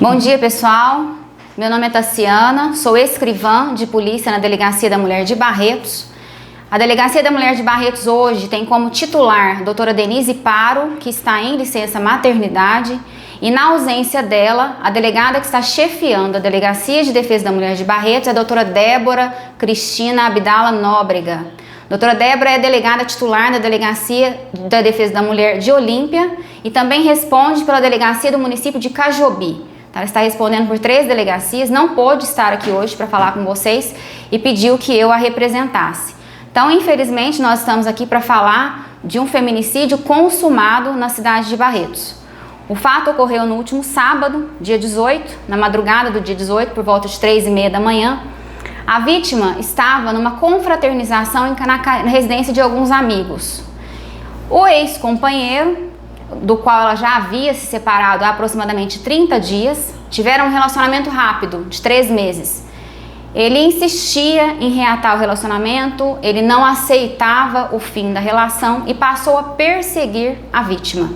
Bom dia, pessoal. Meu nome é Tassiana, sou escrivã de polícia na Delegacia da Mulher de Barretos. A Delegacia da Mulher de Barretos hoje tem como titular a doutora Denise Paro, que está em licença maternidade, e na ausência dela, a delegada que está chefiando a Delegacia de Defesa da Mulher de Barretos é a doutora Débora Cristina Abdala Nóbrega. Doutora Débora é delegada titular da Delegacia da Defesa da Mulher de Olímpia e também responde pela Delegacia do município de Cajobi. Ela está respondendo por 3 delegacias, não pôde estar aqui hoje para falar com vocês e pediu que eu a representasse. Então, infelizmente, nós estamos aqui para falar de um feminicídio consumado na cidade de Barretos. O fato ocorreu no último sábado, dia 18, na madrugada do dia 18, por volta de 3h30 da manhã. A vítima estava numa confraternização na residência de alguns amigos. O ex-companheiro, do qual ela já havia se separado há aproximadamente 30 dias, tiveram um relacionamento rápido, de 3 meses. Ele insistia em reatar o relacionamento, ele não aceitava o fim da relação e passou a perseguir a vítima.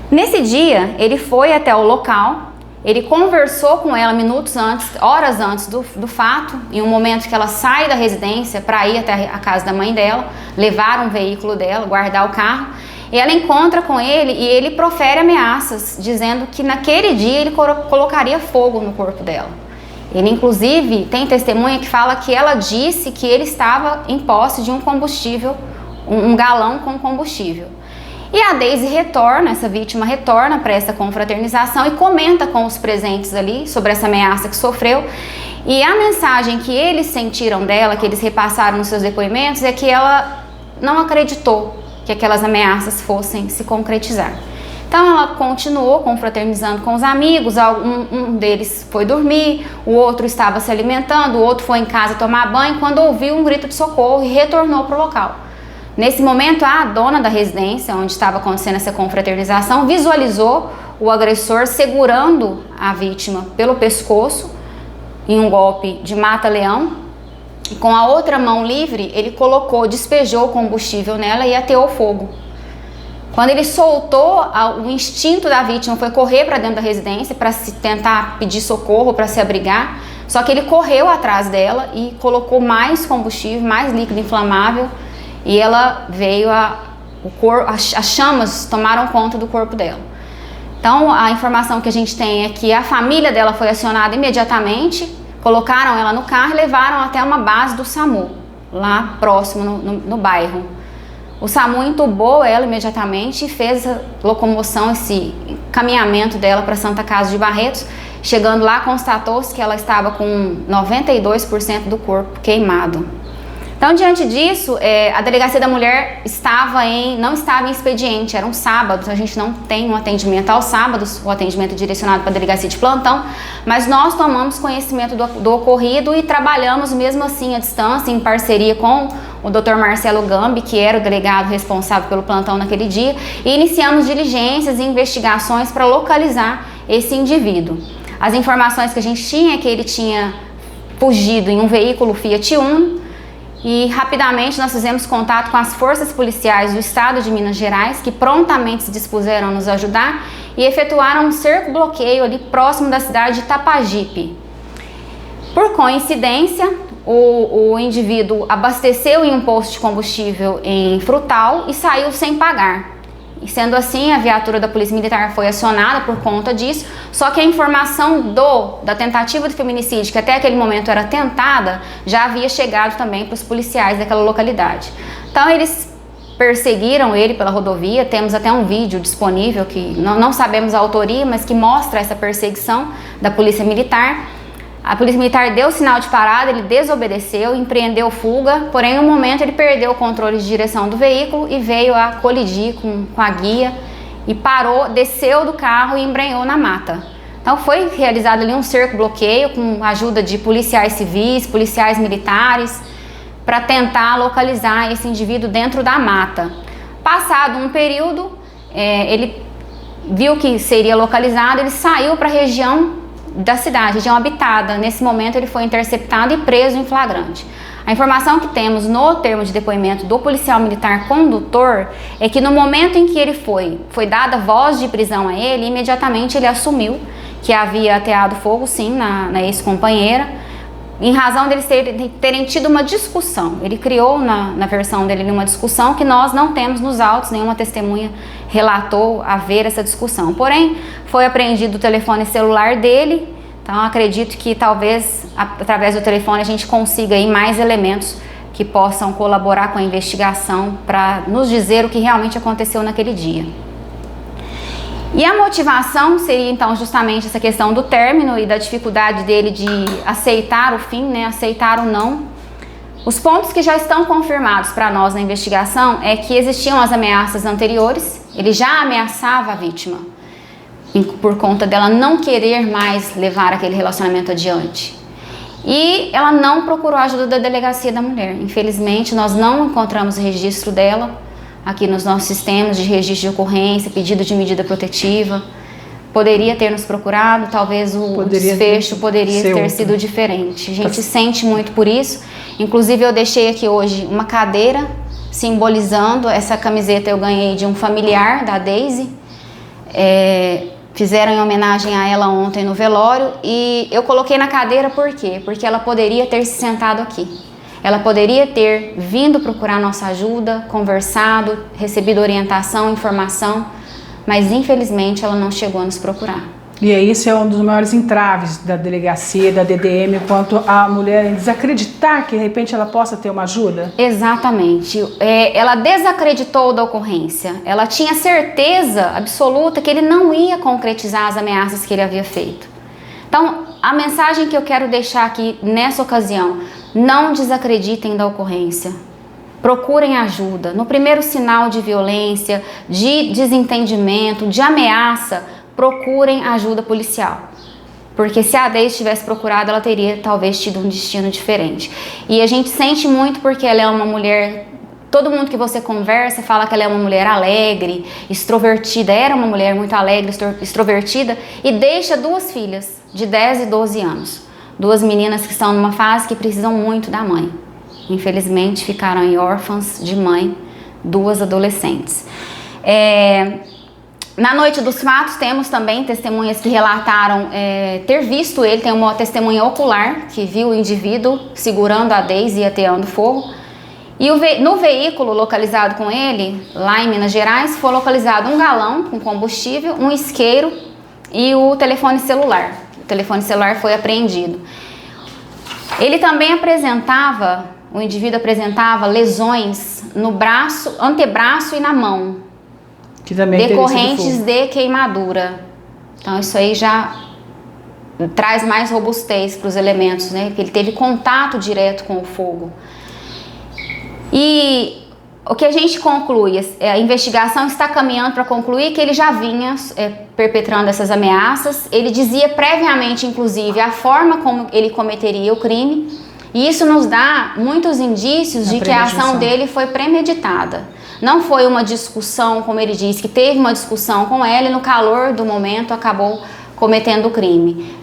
Nesse dia, ele foi até o local, ele conversou com ela minutos antes, horas antes do fato, em um momento que ela sai da residência para ir até a casa da mãe dela, levar um veículo dela, guardar o carro. E ela encontra com ele e ele profere ameaças, dizendo que naquele dia ele colocaria fogo no corpo dela. Ele, inclusive, tem testemunha que fala que ela disse que ele estava em posse de um combustível, um galão com combustível. E a Daisy retorna, essa vítima retorna para essa confraternização e comenta com os presentes ali sobre essa ameaça que sofreu. E a mensagem que eles sentiram dela, que eles repassaram nos seus depoimentos, é que ela não acreditou que aquelas ameaças fossem se concretizar. Então ela continuou confraternizando com os amigos, um deles foi dormir, o outro estava se alimentando, o outro foi em casa tomar banho, quando ouviu um grito de socorro e retornou para o local. Nesse momento, a dona da residência, onde estava acontecendo essa confraternização, visualizou o agressor segurando a vítima pelo pescoço, em um golpe de mata-leão. Com a outra mão livre, ele despejou o combustível nela e ateou fogo. Quando ele soltou, o instinto da vítima foi correr para dentro da residência para tentar pedir socorro, para se abrigar. Só que ele correu atrás dela e colocou mais combustível, mais líquido inflamável, e ela veio, as chamas tomaram conta do corpo dela. Então, a informação que a gente tem é que a família dela foi acionada imediatamente, colocaram ela no carro e levaram até uma base do SAMU, lá próximo no bairro. O SAMU entubou ela imediatamente e fez a locomoção, esse caminhamento dela para Santa Casa de Barretos. Chegando lá, constatou-se que ela estava com 92% do corpo queimado. Então, diante disso, a Delegacia da Mulher não estava em expediente, era um sábado, a gente não tem um atendimento aos sábados, o atendimento é direcionado para a Delegacia de Plantão, mas nós tomamos conhecimento do ocorrido e trabalhamos mesmo assim à distância, em parceria com o Dr. Marcelo Gambi, que era o delegado responsável pelo plantão naquele dia, e iniciamos diligências e investigações para localizar esse indivíduo. As informações que a gente tinha é que ele tinha fugido em um veículo Fiat Uno, e rapidamente nós fizemos contato com as forças policiais do estado de Minas Gerais, que prontamente se dispuseram a nos ajudar e efetuaram um cerco-bloqueio ali próximo da cidade de Itapajipe. Por coincidência, o indivíduo abasteceu em um posto de combustível em Frutal e saiu sem pagar. E sendo assim, a viatura da Polícia Militar foi acionada por conta disso, só que a informação da tentativa de feminicídio, que até aquele momento era tentada, já havia chegado também para os policiais daquela localidade. Então eles perseguiram ele pela rodovia, temos até um vídeo disponível que não sabemos a autoria, mas que mostra essa perseguição da Polícia Militar. A Polícia Militar deu sinal de parada, ele desobedeceu, empreendeu fuga, porém no momento ele perdeu o controle de direção do veículo e veio a colidir com a guia e parou, desceu do carro e embrenhou na mata. Então foi realizado ali um cerco-bloqueio com a ajuda de policiais civis, policiais militares, para tentar localizar esse indivíduo dentro da mata. Passado um período, ele viu que seria localizado, ele saiu para a região da cidade, região habitada. Nesse momento ele foi interceptado e preso em flagrante. A informação que temos no termo de depoimento do policial militar condutor é que no momento em que ele foi dada voz de prisão a ele, imediatamente ele assumiu que havia ateado fogo, sim, na ex-companheira, em razão deles terem tido uma discussão. Ele criou na versão dele uma discussão que nós não temos nos autos, nenhuma testemunha relatou haver essa discussão. Porém, foi apreendido o telefone celular dele, então acredito que talvez através do telefone a gente consiga aí mais elementos que possam colaborar com a investigação para nos dizer o que realmente aconteceu naquele dia. E a motivação seria então justamente essa questão do término e da dificuldade dele de aceitar o fim, né, aceitar o não. Os pontos que já estão confirmados para nós na investigação é que existiam as ameaças anteriores, ele já ameaçava a vítima, por conta dela não querer mais levar aquele relacionamento adiante. E ela não procurou a ajuda da delegacia da mulher. Infelizmente, nós não encontramos registro dela aqui nos nossos sistemas de registro de ocorrência, pedido de medida protetiva. Poderia ter nos procurado, talvez o desfecho poderia ter sido diferente. A gente sente muito por isso. Inclusive, eu deixei aqui hoje uma cadeira simbolizando. Essa camiseta eu ganhei de um familiar da Daisy. Fizeram em homenagem a ela ontem no velório e eu coloquei na cadeira por quê? Porque ela poderia ter se sentado aqui. Ela poderia ter vindo procurar nossa ajuda, conversado, recebido orientação, informação, mas infelizmente ela não chegou a nos procurar. E aí esse é um dos maiores entraves da delegacia, da DDM, quanto a mulher desacreditar que de repente ela possa ter uma ajuda? Exatamente. Ela desacreditou da ocorrência. Ela tinha certeza absoluta que ele não ia concretizar as ameaças que ele havia feito. Então, a mensagem que eu quero deixar aqui nessa ocasião: não desacreditem da ocorrência. Procurem ajuda. No primeiro sinal de violência, de desentendimento, de ameaça, procurem ajuda policial. Porque se a Deise tivesse procurado, ela teria talvez tido um destino diferente. E a gente sente muito porque ela é uma mulher... Todo mundo que você conversa fala que ela é uma mulher alegre, extrovertida. Era uma mulher muito alegre, extrovertida. E deixa duas filhas de 10 e 12 anos. Duas meninas que estão numa fase que precisam muito da mãe. Infelizmente ficaram órfãs de mãe, duas adolescentes. Na noite dos fatos temos também testemunhas que relataram ter visto ele. Tem uma testemunha ocular que viu o indivíduo segurando a Daisy e ateando fogo. E no veículo localizado com ele, lá em Minas Gerais, foi localizado um galão com combustível, um isqueiro e o telefone celular. O telefone celular foi apreendido. Ele também o indivíduo apresentava lesões no braço, antebraço e na mão, que também decorrentes de queimadura. Então isso aí já traz mais robustez para os elementos, né? Porque ele teve contato direto com o fogo. E o que a gente conclui, a investigação está caminhando para concluir que ele já vinha perpetrando essas ameaças. Ele dizia previamente, inclusive, a forma como ele cometeria o crime. E isso nos dá muitos indícios de que a ação dele foi premeditada. Não foi uma discussão, como ele disse, que teve uma discussão com ela e no calor do momento acabou cometendo o crime.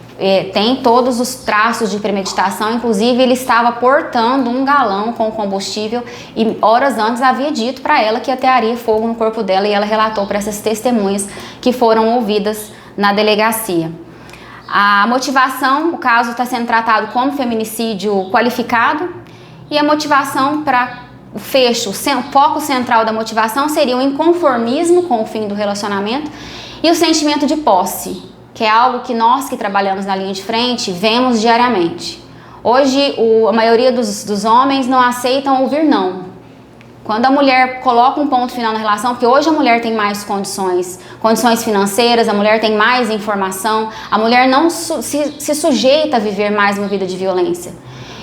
Tem todos os traços de premeditação, inclusive ele estava portando um galão com combustível e horas antes havia dito para ela que atearia fogo no corpo dela, e ela relatou para essas testemunhas que foram ouvidas na delegacia. A motivação, o caso está sendo tratado como feminicídio qualificado, e a motivação para o fecho, o foco central da motivação seria o inconformismo com o fim do relacionamento e o sentimento de posse, que é algo que nós que trabalhamos na linha de frente vemos diariamente. Hoje, a maioria dos homens não aceitam ouvir não. Quando a mulher coloca um ponto final na relação, porque hoje a mulher tem mais condições financeiras, a mulher tem mais informação, a mulher não se sujeita a viver mais uma vida de violência.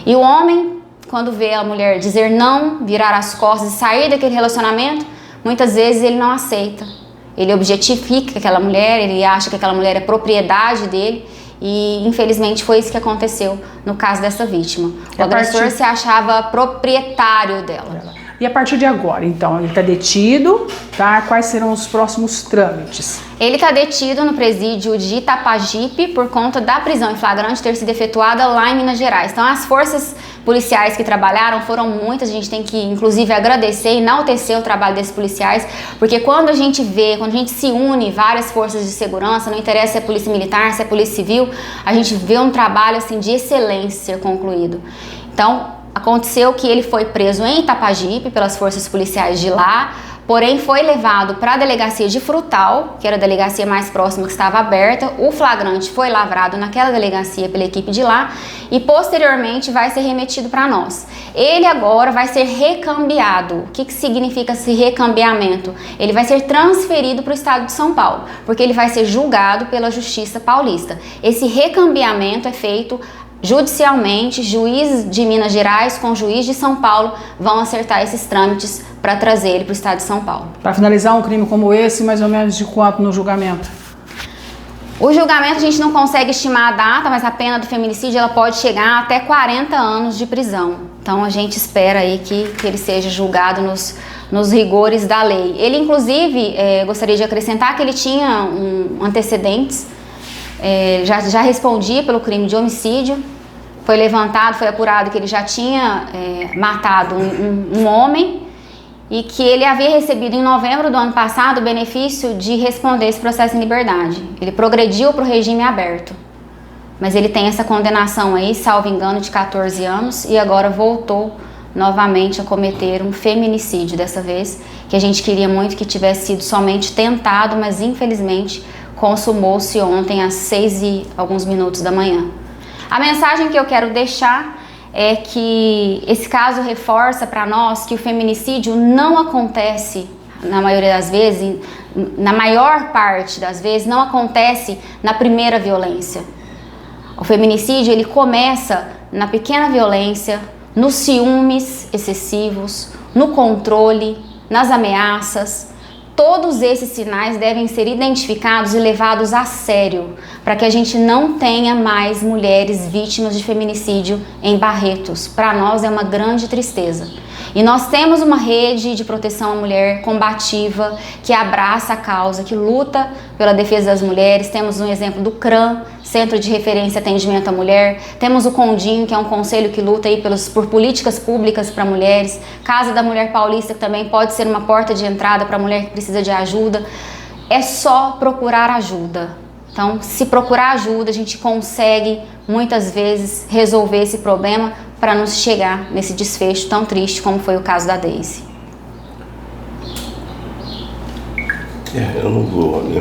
E o homem, quando vê a mulher dizer não, virar as costas e sair daquele relacionamento, muitas vezes ele não aceita. Ele objetifica aquela mulher, ele acha que aquela mulher é propriedade dele e infelizmente foi isso que aconteceu no caso dessa vítima. O agressor se achava proprietário dela. E a partir de agora, então, ele está detido, tá? Quais serão os próximos trâmites? Ele está detido no presídio de Itapajipe por conta da prisão em flagrante ter sido efetuada lá em Minas Gerais. Então, as forças policiais que trabalharam, foram muitas, a gente tem que inclusive agradecer e enaltecer o trabalho desses policiais, porque quando a gente vê, quando a gente se une várias forças de segurança, não interessa se é polícia militar, se é polícia civil, a gente vê um trabalho assim de excelência ser concluído. Então, aconteceu que ele foi preso em Itapajipe pelas forças policiais de lá, porém foi levado para a delegacia de Frutal, que era a delegacia mais próxima que estava aberta. O flagrante foi lavrado naquela delegacia pela equipe de lá e posteriormente vai ser remetido para nós. Ele agora vai ser recambiado. O que significa esse recambiamento? Ele vai ser transferido para o estado de São Paulo, porque ele vai ser julgado pela Justiça Paulista. Esse recambiamento é feito judicialmente, juiz de Minas Gerais com juiz de São Paulo vão acertar esses trâmites para trazer ele para o estado de São Paulo. Para finalizar, um crime como esse, mais ou menos de quanto no julgamento? O julgamento a gente não consegue estimar a data, mas a pena do feminicídio ela pode chegar até 40 anos de prisão. Então a gente espera aí que ele seja julgado nos rigores da lei. Ele inclusive, gostaria de acrescentar que ele tinha antecedentes. Já respondia pelo crime de homicídio, foi levantado, foi apurado que ele já tinha matado um homem e que ele havia recebido em novembro do ano passado o benefício de responder esse processo em liberdade. Ele progrediu para o regime aberto, mas ele tem essa condenação aí, salvo engano, de 14 anos e agora voltou novamente a cometer um feminicídio dessa vez, que a gente queria muito que tivesse sido somente tentado, mas infelizmente consumou-se ontem às 6 e alguns minutos da manhã. A mensagem que eu quero deixar é que esse caso reforça para nós que o feminicídio não acontece, na maioria das vezes, na maior parte das vezes, não acontece na primeira violência. O feminicídio ele começa na pequena violência, nos ciúmes excessivos, no controle, nas ameaças. Todos esses sinais devem ser identificados e levados a sério para que a gente não tenha mais mulheres vítimas de feminicídio em Barretos. Para nós é uma grande tristeza. E nós temos uma rede de proteção à mulher combativa que abraça a causa, que luta pela defesa das mulheres. Temos um exemplo do CRAM, Centro de Referência e Atendimento à Mulher. Temos o CONDIM, que é um conselho que luta aí por políticas públicas para mulheres. Casa da Mulher Paulista, que também pode ser uma porta de entrada para a mulher que precisa de ajuda. É só procurar ajuda. Então, se procurar ajuda, a gente consegue muitas vezes resolver esse problema para não chegar nesse desfecho tão triste como foi o caso da Daisy. Eu não vou, né?